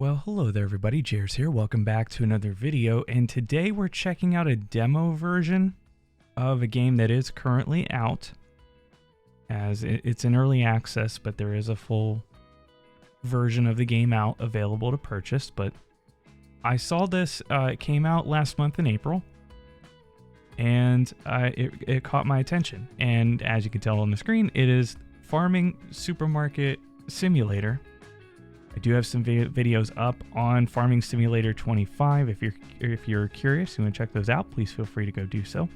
Well, hello there everybody, Jares here. Welcome back to another video, and today we're checking out a demo version of a game that is currently out. As it's in early access, but there is a full version of the game out available to purchase. But I saw this, it came out last month in April, and it caught my attention. And as you can tell on the screen, it is Farming Supermarket Simulator. I do have some videos up on Farming Simulator 25. If you're curious, you want to check those out, please feel free to go do so.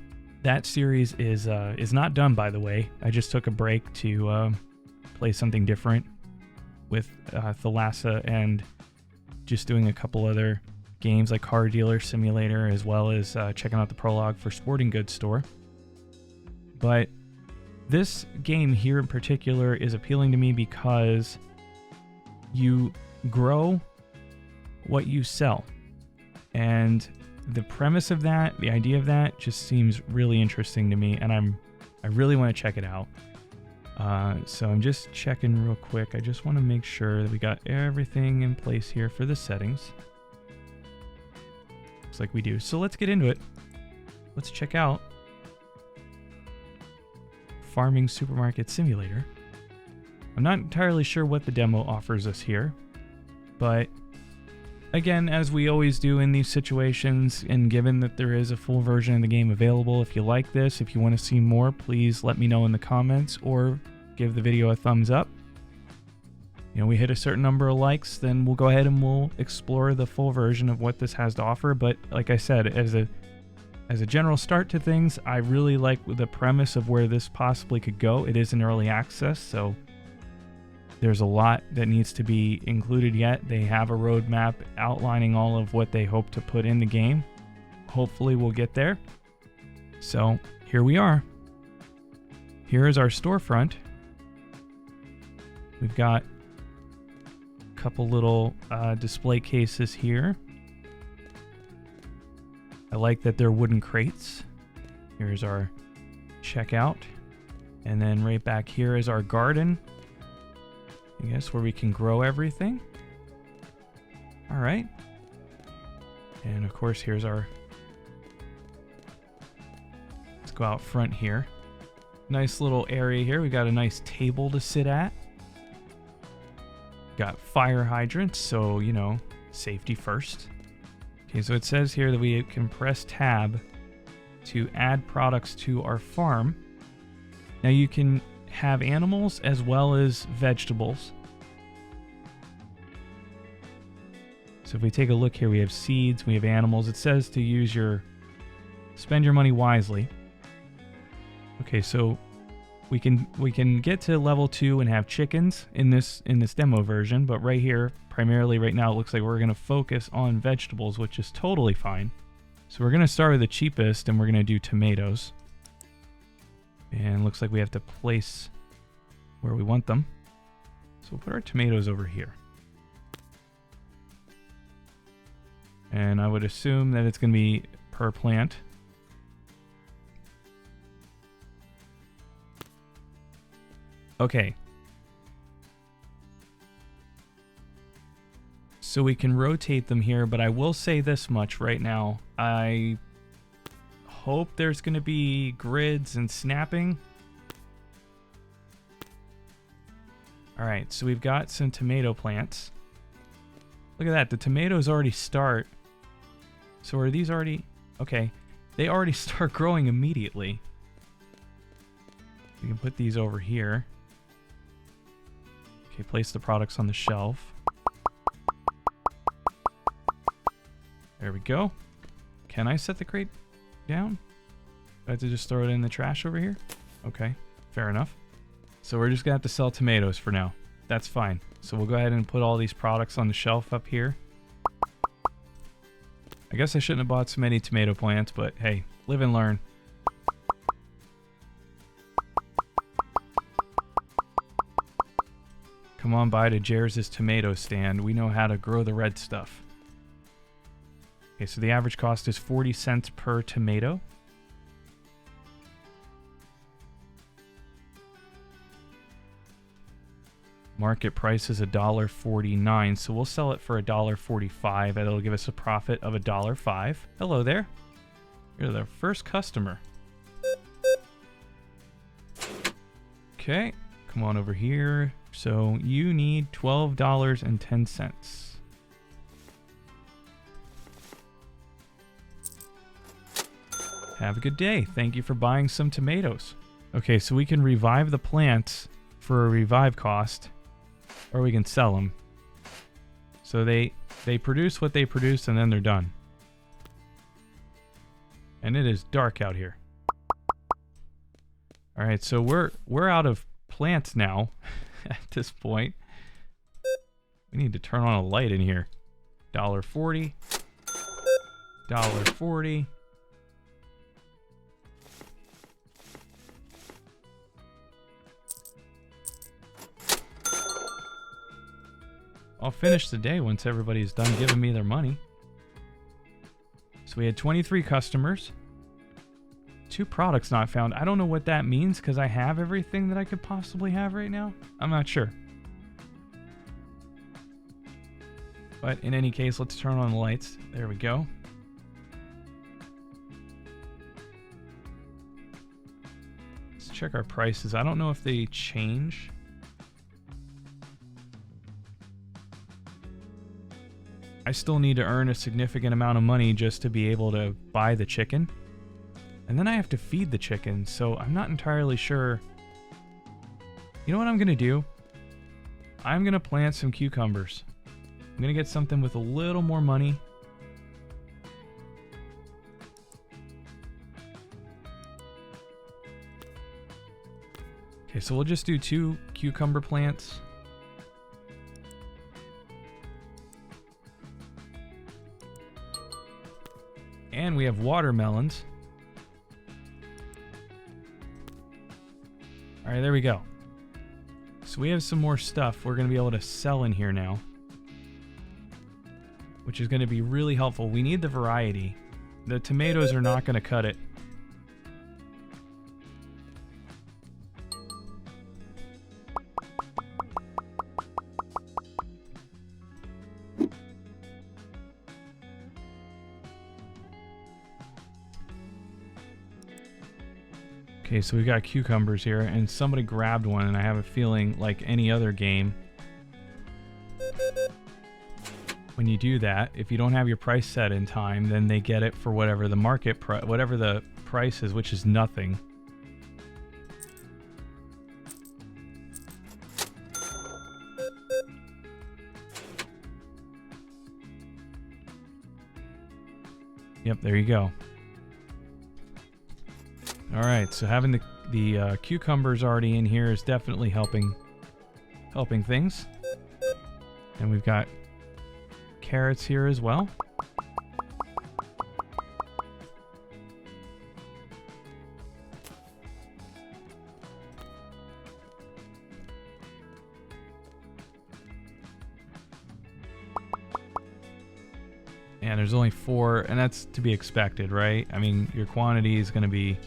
That series is not done, by the way. I just took a break to play something different with Thalassa and just doing a couple other games like Car Dealer Simulator, as well as checking out the prologue for Sporting Goods Store. But this game here in particular is appealing to me because you grow what you sell. And the premise of that, the idea of that, just seems really interesting to me, and I really want to check it out. So I'm just checking real quick. I just want to make sure that we got everything in place here for the settings. Looks like we do. So let's get into it. Let's check out Farming Supermarket Simulator. I'm not entirely sure what the demo offers us here, but again, as we always do in these situations, and given that there is a full version of the game available, if you like this, if you want to see more, please let me know in the comments or give the video a thumbs up. You know, we hit a certain number of likes, then we'll go ahead and we'll explore the full version of what this has to offer. But like I said, as a general start to things, I really like the premise of where this possibly could go. It is in early access, so there's a lot that needs to be included yet. They have a roadmap outlining all of what they hope to put in the game. Hopefully we'll get there. So here we are. Here is our storefront. We've got a couple little display cases here. I like that they're wooden crates. Here's our checkout. And then right back here is our garden, I guess, where we can grow everything. All right. And of course, here's our... Let's go out front here. Nice little area here. We got a nice table to sit at. Got fire hydrants, so, you know, safety first. Okay, so it says here that we can press tab to add products to our farm. Now you can have animals as well as vegetables. So if we take a look here, we have seeds, we have animals. It says to spend your money wisely. Okay, so we can get to level 2 and have chickens in this demo version, but right here, primarily right now, it looks like we're going to focus on vegetables, which is totally fine. So we're going to start with the cheapest, and we're going to do tomatoes. And looks like we have to place where we want them. So we'll put our tomatoes over here. And I would assume that it's going to be per plant. Okay. So we can rotate them here, but I will say this much right now. I hope there's going to be grids and snapping. All right, so we've got some tomato plants. Look at that, the tomatoes already start. So are these already... Okay, they already start growing immediately. We can put these over here. Okay, place the products on the shelf. There we go. Can I set the crate down? Do I have to just throw it in the trash over here? Okay, fair enough. So we're just gonna have to sell tomatoes for now. That's fine. So we'll go ahead and put all these products on the shelf up here. I guess I shouldn't have bought so many tomato plants, but hey, live and learn. Come on by to Jares' tomato stand. We know how to grow the red stuff. Okay, so the average cost is 40 cents per tomato. Market price is $1.49, so we'll sell it for $1.45, and it'll give us a profit of $1.05. Hello there. You're the first customer. Okay, come on over here. So you need $12.10. Have a good day. Thank you for buying some tomatoes. Okay, so we can revive the plants for a revive cost, or we can sell them. So they produce what they produce, and then they're done. And it is dark out here. All right, so we're out of plants now at this point. We need to turn on a light in here. $1.40. $1.40. I'll finish the day once everybody's done giving me their money. So we had 23 customers. 2 products not found. I don't know what that means because I have everything that I could possibly have right now. I'm not sure. But in any case, let's turn on the lights. There we go. Let's check our prices. I don't know if they change. I still need to earn a significant amount of money just to be able to buy the chicken. And then I have to feed the chicken, so I'm not entirely sure. You know what I'm going to do? I'm going to plant some cucumbers. I'm going to get something with a little more money. Okay, so we'll just do 2 cucumber plants. And we have watermelons. All right, there we go. So we have some more stuff we're going to be able to sell in here now, which is going to be really helpful. We need the variety. The tomatoes are not going to cut it. Okay, so we got cucumbers here, and somebody grabbed one, and I have a feeling, like any other game, when you do that, if you don't have your price set in time, then they get it for whatever the market whatever the price is, which is nothing. Yep, there you go. All right, so having the cucumbers already in here is definitely helping things. And we've got carrots here as well. And there's only 4, and that's to be expected, right? I mean, your quantity is going to be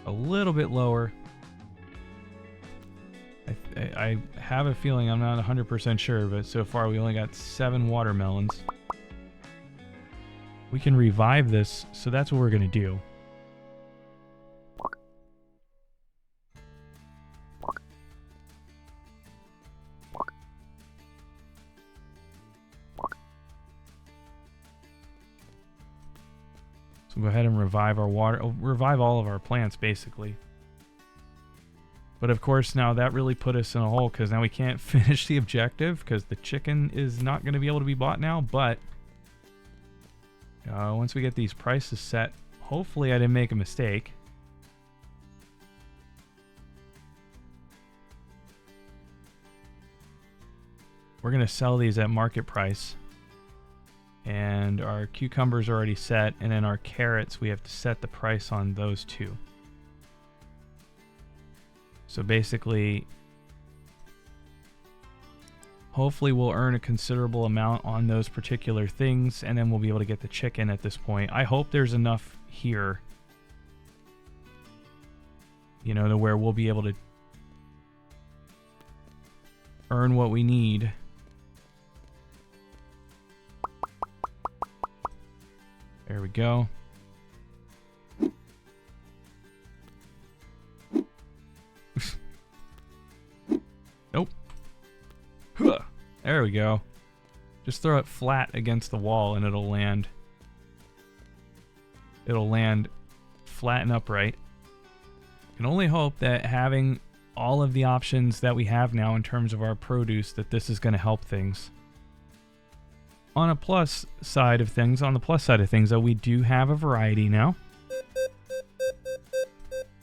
a little bit lower. I have a feeling, I'm not 100% sure, but so far we only got 7 watermelons. We can revive this, so that's what we're going to do. So go ahead and revive our revive all of our plants, basically. But of course, now that really put us in a hole, because now we can't finish the objective, because the chicken is not going to be able to be bought now. But once we get these prices set, hopefully I didn't make a mistake. We're going to sell these at market price. And our cucumbers are already set, and then our carrots, we have to set the price on those 2. So basically, hopefully we'll earn a considerable amount on those particular things, and then we'll be able to get the chicken at this point. I hope there's enough here, you know, to where we'll be able to earn what we need. There we go. Nope. Huh. There we go. Just throw it flat against the wall and it'll land. It'll land flat and upright. Can only hope that having all of the options that we have now in terms of our produce, that this is going to help things. On a plus side of things, though, we do have a variety now.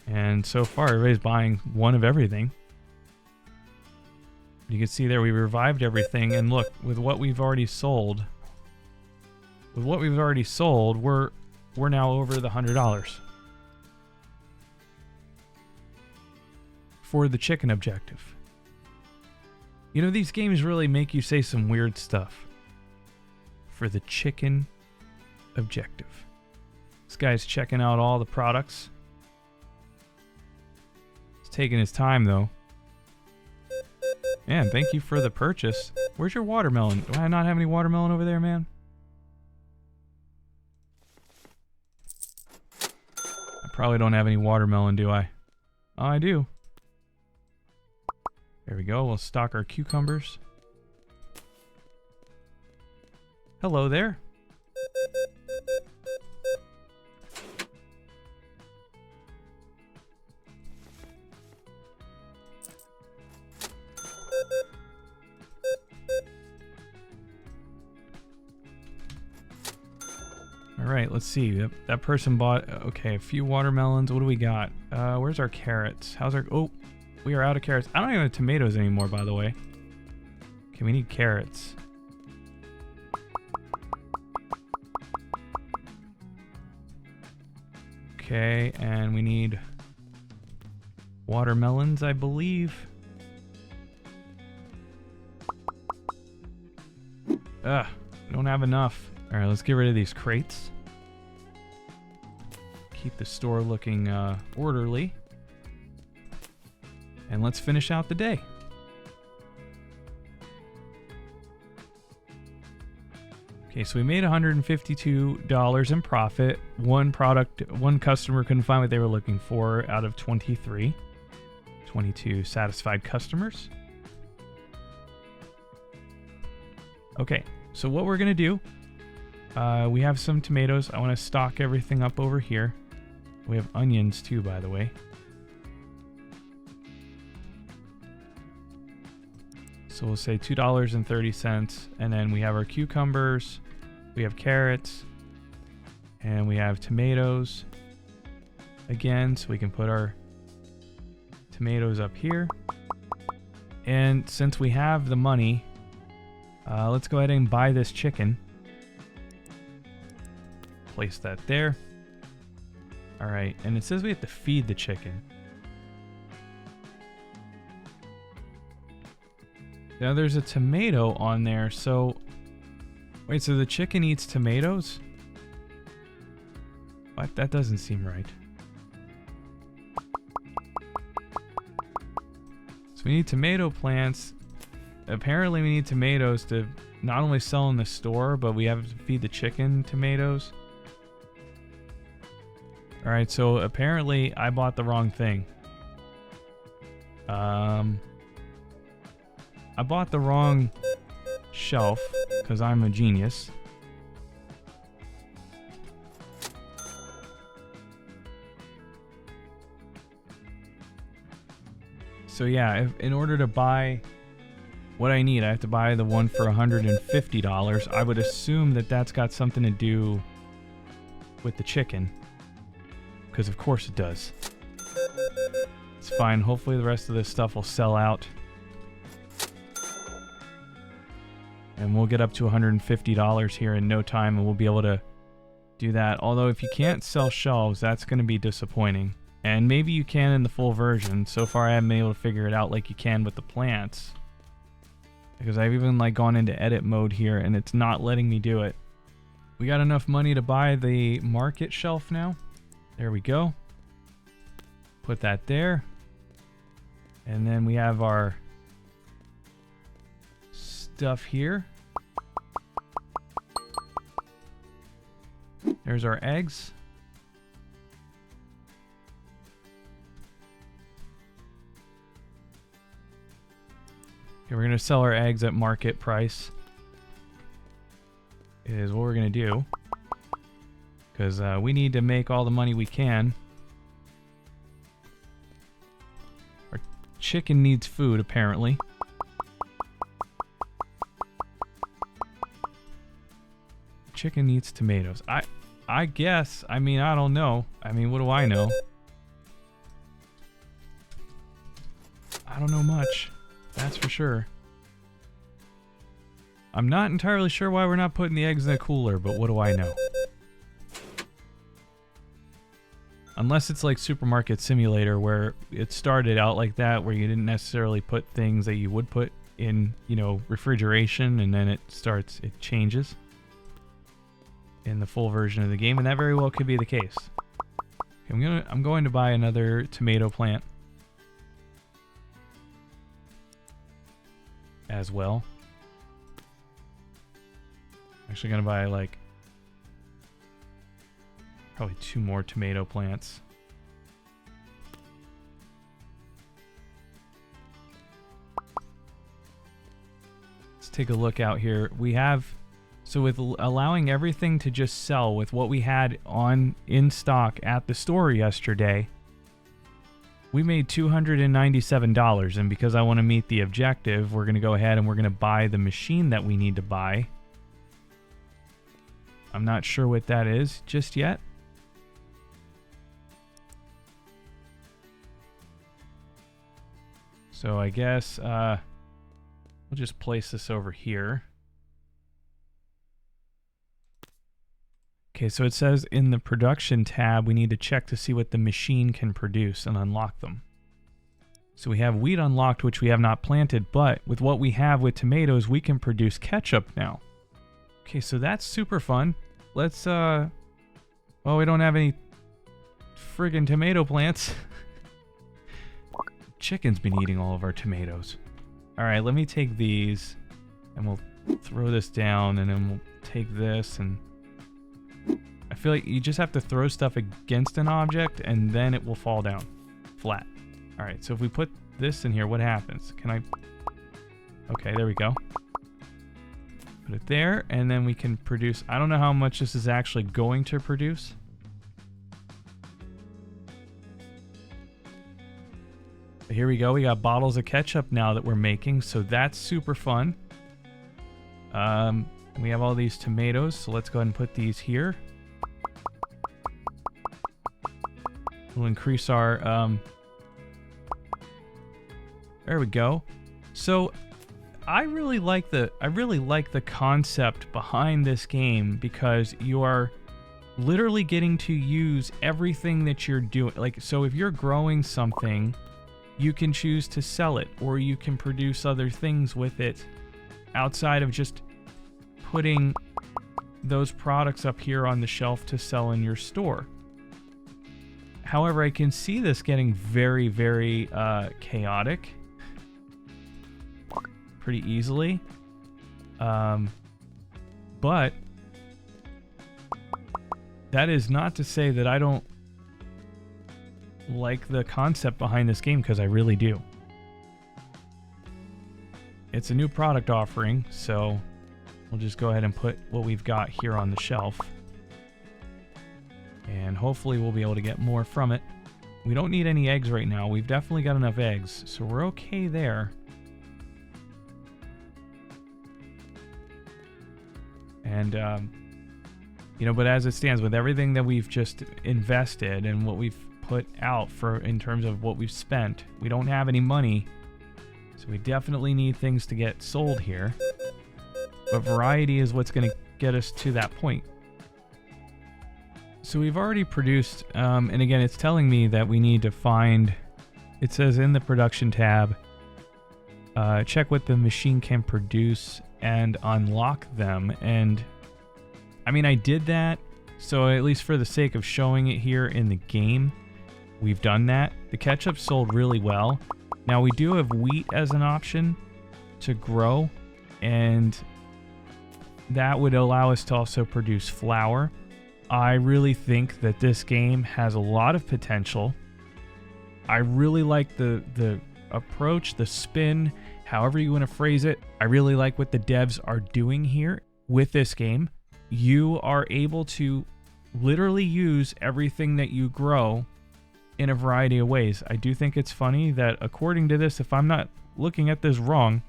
And so far, everybody's buying one of everything. You can see there we revived everything, and look, with what we've already sold, we're now over the $100 for the chicken objective. You know, these games really make you say some weird stuff. For the chicken objective. This guy's checking out all the products. He's taking his time though. Man, thank you for the purchase. Where's your watermelon? Do I not have any watermelon over there, man? I probably don't have any watermelon, do I? Oh, I do. There we go. We'll stock our cucumbers. Hello there. All right, let's see. That person bought, okay, a few watermelons. What do we got? Where's our carrots? How's our, oh, we are out of carrots. I don't even have tomatoes anymore, by the way. Okay, we need carrots. Okay, and we need watermelons, I believe. Ugh, don't have enough. Alright, let's get rid of these crates. Keep the store looking orderly. And let's finish out the day. Okay, so we made $152 in profit. One customer couldn't find what they were looking for out of 23. 22 satisfied customers. Okay, so what we're gonna do, we have some tomatoes. I want to stock everything up over here. We have onions too, by the way. So we'll say $2.30, and then we have our cucumbers, we have carrots, and we have tomatoes again, so we can put our tomatoes up here. And since we have the money, let's go ahead and buy this chicken. Place that there. All right, and it says we have to feed the chicken. Now there's a tomato on there, so... Wait, so the chicken eats tomatoes? What? That doesn't seem right. So we need tomato plants. Apparently we need tomatoes to not only sell in the store, but we have to feed the chicken tomatoes. Alright, so apparently I bought the wrong thing. I bought the wrong shelf, because I'm a genius. So yeah, in order to buy what I need, I have to buy the one for $150. I would assume that that's got something to do with the chicken. Because of course it does. It's fine. Hopefully the rest of this stuff will sell out. And we'll get up to $150 here in no time, and we'll be able to do that. Although if you can't sell shelves, that's going to be disappointing. And maybe you can in the full version. So far I haven't been able to figure it out like you can with the plants. Because I've even gone into edit mode here and it's not letting me do it. We got enough money to buy the market shelf now. There we go. Put that there. And then we have our stuff here. There's our eggs. Okay, we're going to sell our eggs at market price. Is what we're going to do. Because we need to make all the money we can. Our chicken needs food, apparently. Chicken needs tomatoes. I guess. I mean, I don't know. I mean, what do I know? I don't know much. That's for sure. I'm not entirely sure why we're not putting the eggs in the cooler, but what do I know? Unless it's like Supermarket Simulator, where it started out like that, where you didn't necessarily put things that you would put in, you know, refrigeration, and then it changes in the full version of the game, and that very well could be the case. Okay, I'm going to buy another tomato plant as well. Actually gonna buy like probably 2 more tomato plants. Let's take a look out here. We have, so with allowing everything to just sell with what we had in stock at the store yesterday, we made $297, and because I want to meet the objective, we're going to go ahead and we're going to buy the machine that we need to buy. I'm not sure what that is just yet. So I guess we'll just place this over here. Okay, so it says in the production tab, we need to check to see what the machine can produce and unlock them. So we have wheat unlocked, which we have not planted, but with what we have with tomatoes, we can produce ketchup now. Okay, so that's super fun. Let's, well, we don't have any friggin' tomato plants. Chicken's been eating all of our tomatoes. All right, let me take these, and we'll throw this down, and then we'll take this, and I feel like you just have to throw stuff against an object and then it will fall down flat. All right, so if we put this in here, what happens? Can I? Okay, there we go. Put it there, and then we can produce. I don't know how much this is actually going to produce. But here we go. We got bottles of ketchup now that we're making, so that's super fun. We have all these tomatoes, so let's go ahead and put these here. We'll increase our, there we go. So I really like the concept behind this game, because you are literally getting to use everything that you're doing. Like, so if you're growing something, you can choose to sell it, or you can produce other things with it outside of just putting those products up here on the shelf to sell in your store. However, I can see this getting very, very chaotic pretty easily. But that is not to say that I don't like the concept behind this game, because I really do. It's a new product offering, so we'll just go ahead and put what we've got here on the shelf. And hopefully we'll be able to get more from it. We don't need any eggs right now. We've definitely got enough eggs, so we're okay there. And, you know, but as it stands, with everything that we've just invested and what we've put out for in terms of what we've spent, we don't have any money. So we definitely need things to get sold here. But variety is what's going to get us to that point. So we've already produced, and again, it's telling me that we need to find, it says in the production tab, check what the machine can produce and unlock them. And I mean, I did that, so at least for the sake of showing it here in the game, we've done that. The ketchup sold really well. Now we do have wheat as an option to grow, and that would allow us to also produce flour. I really think that this game has a lot of potential. I really like the approach, the spin, however you want to phrase it. I really like what the devs are doing here with this game. You are able to literally use everything that you grow in a variety of ways. I do think it's funny that according to this, if I'm not looking at this wrong,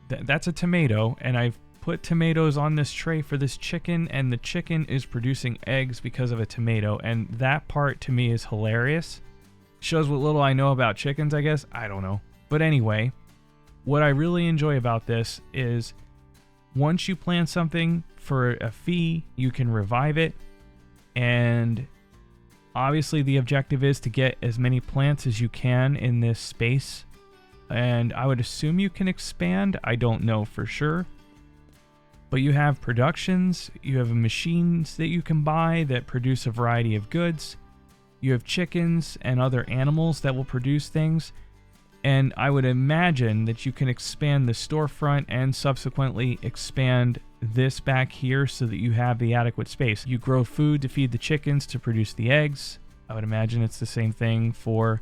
that's a tomato, and I've put tomatoes on this tray for this chicken, and the chicken is producing eggs because of a tomato, and that part to me is hilarious. Shows what little I know about chickens, I guess. I don't know. But anyway, what I really enjoy about this is once you plant something for a fee, you can revive it, and obviously the objective is to get as many plants as you can in this space, and I would assume you can expand. I don't know for sure. But you have productions, you have machines that you can buy that produce a variety of goods. You have chickens and other animals that will produce things. And I would imagine that you can expand the storefront and subsequently expand this back here so that you have the adequate space. You grow food to feed the chickens to produce the eggs. I would imagine it's the same thing for,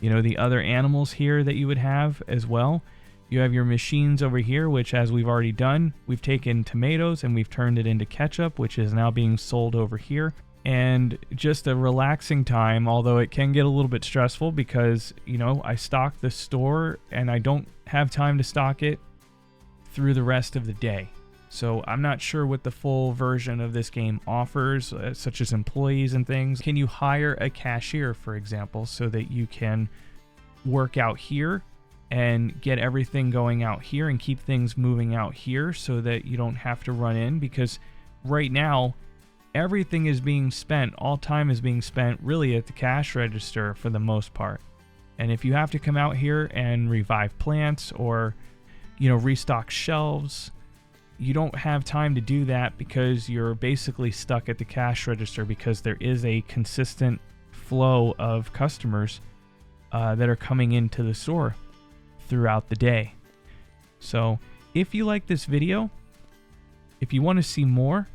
the other animals here that you would have as well. You have your machines over here, which, as we've already done, we've taken tomatoes and we've turned it into ketchup, which is now being sold over here. And just a relaxing time, although it can get a little bit stressful because, I stock the store and I don't have time to stock it through the rest of the day. So I'm not sure what the full version of this game offers, such as employees and things. Can you hire a cashier, for example, so that you can work out here and get everything going out here and keep things moving out here so that you don't have to run in? Because right now, everything is being spent, all time is being spent really at the cash register for the most part. And if you have to come out here and revive plants or, restock shelves, you don't have time to do that because you're basically stuck at the cash register because there is a consistent flow of customers that are coming into the store throughout the day. So if you like this video, if you want to see more,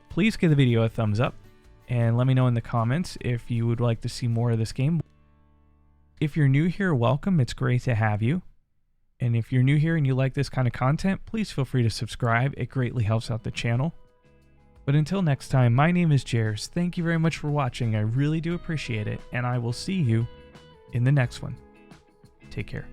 please give the video a thumbs up and let me know in the comments if you would like to see more of this game. If you're new here, welcome. It's great to have you. And if you're new here and you like this kind of content, please feel free to subscribe. It greatly helps out the channel. But until next time, my name is Jers. Thank you very much for watching. I really do appreciate it. And I will see you in the next one. Take care.